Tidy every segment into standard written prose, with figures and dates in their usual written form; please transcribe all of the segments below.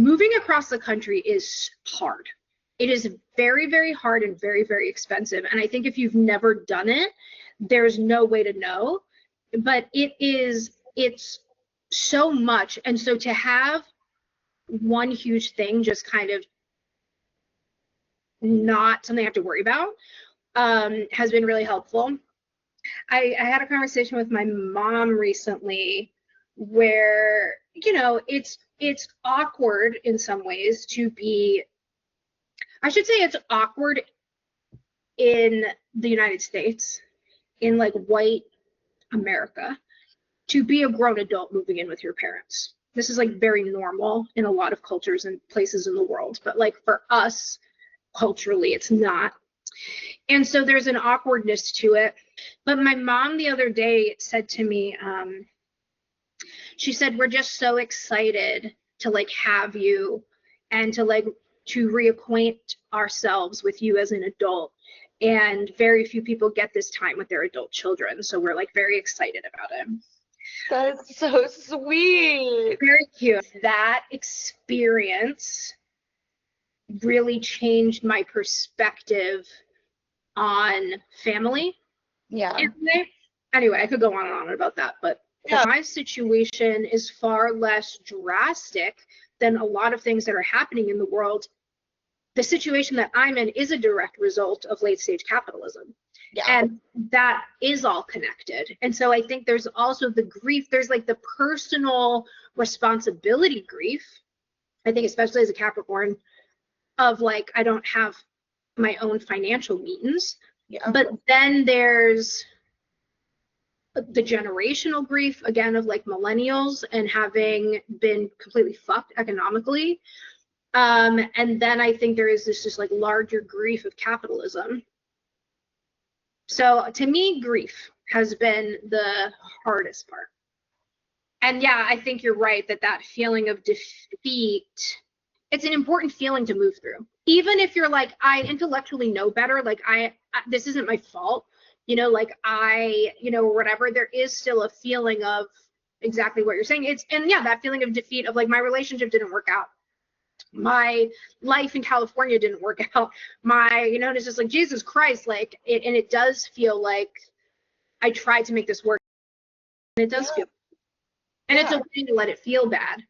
moving across the country is hard. It is very, very hard and very, very expensive. And I think if you've never done it, there's no way to know. But it's so much. And so to have one huge thing just kind of not something I have to worry about has been really helpful. I had a conversation with my mom recently where, you know, it's awkward in some ways to be, I should say it's awkward in the United States, in like white America, to be a grown adult moving in with your parents. This is like very normal in a lot of cultures and places in the world, but like for us, culturally, it's not. And so there's an awkwardness to it. But my mom the other day said to me, she said, we're just so excited to like have you and to like to reacquaint ourselves with you as an adult. And very few people get this time with their adult children. So we're like very excited about it. That's so sweet. Very cute. That experience really changed my perspective on family. Yeah. Anyway, I could go on and on about that, but yeah. My situation is far less drastic than a lot of things that are happening in the world. The situation that I'm in is a direct result of late stage capitalism. Yeah. And that is all connected. And so I think there's also the grief, there's like the personal responsibility grief, I think especially as a Capricorn, of like, I don't have my own financial means. Yeah. But then there's the generational grief, again, of like millennials and having been completely fucked economically. And then I think there is this just like larger grief of capitalism. So to me, grief has been the hardest part. And yeah, I think you're right that feeling of defeat, it's an important feeling to move through. Even if you're like, I intellectually know better, like this isn't my fault, you know, like you know, whatever, there is still a feeling of exactly what you're saying. And yeah, that feeling of defeat of like, my relationship didn't work out. My life in California didn't work out. You know, and it's just like, Jesus Christ, like it does feel like I tried to make this work. And it does feel, and it's okay to let it feel bad.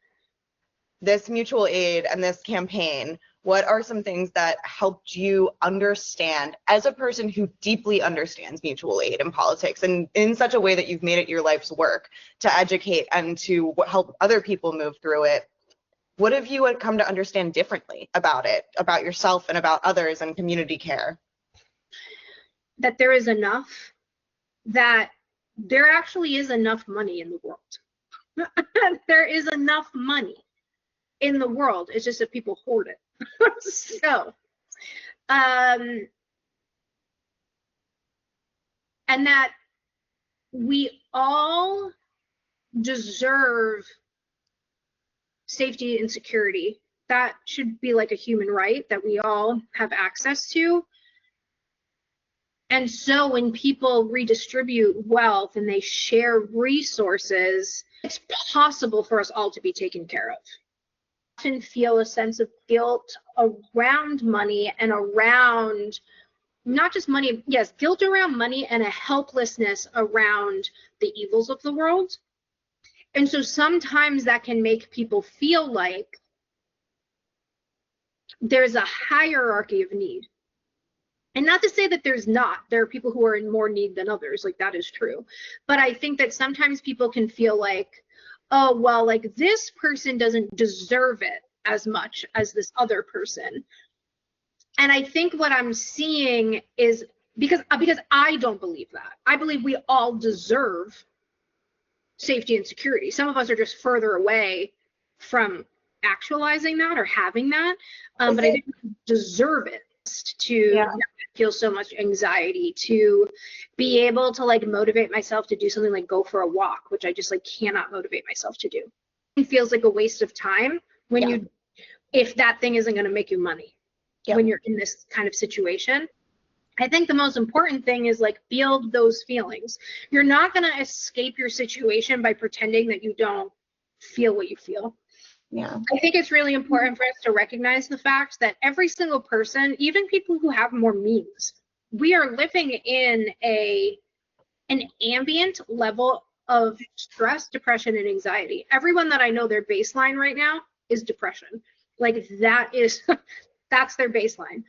This mutual aid and this campaign, what are some things that helped you understand as a person who deeply understands mutual aid and politics, and in such a way that you've made it your life's work to educate and to help other people move through it? What have you come to understand differently about it, about yourself and about others and community care? That there is enough, that there actually is enough money in the world. There is enough money in the world. It's just that people hoard it. So, and that we all deserve safety and security. That should be like a human right that we all have access to. And so when people redistribute wealth and they share resources, it's possible for us all to be taken care of. I often feel a sense of guilt around money and around not just money, yes, guilt around money and a helplessness around the evils of the world. And so sometimes that can make people feel like there's a hierarchy of need. And not to say that there's not. There are people who are in more need than others, like that is true. But I think that sometimes people can feel like, oh, well, like this person doesn't deserve it as much as this other person. And I think what I'm seeing is, because I don't believe that. I believe we all deserve safety and security. Some of us are just further away from actualizing that or having that, but I think we deserve it to not feel so much anxiety, to be able to like motivate myself to do something like go for a walk, which I just like cannot motivate myself to do. It feels like a waste of time when if that thing isn't going to make you money when you're in this kind of situation. I think the most important thing is like build those feelings. You're not going to escape your situation by pretending that you don't feel what you feel. Yeah. I think it's really important for us to recognize the fact that every single person, even people who have more means, we are living in an ambient level of stress, depression, and anxiety. Everyone that I know, their baseline right now is depression. Like that is, that's their baseline.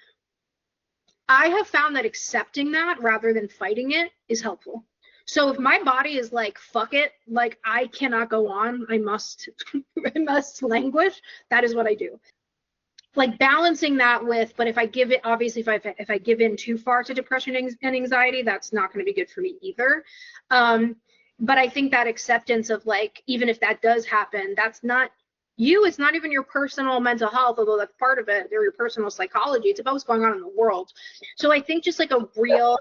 I have found that accepting that rather than fighting it is helpful. So if my body is like, fuck it, like I cannot go on, I must, I must languish, that is what I do. Like balancing that with, but if I give it, obviously if I give in too far to depression and anxiety, that's not going to be good for me either. But I think that acceptance of like, even if that does happen, that's not you, it's not even your personal mental health, although that's part of it, or your personal psychology. It's about what's going on in the world. So I think just like a real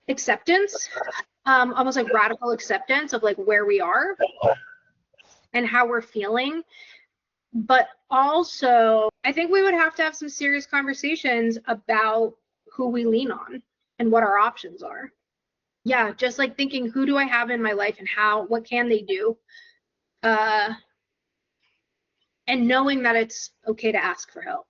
acceptance, almost like radical acceptance of like where we are and how we're feeling. But also, I think we would have to have some serious conversations about who we lean on and what our options are. Yeah, just like thinking, who do I have in my life and how, what can they do? And knowing that it's okay to ask for help.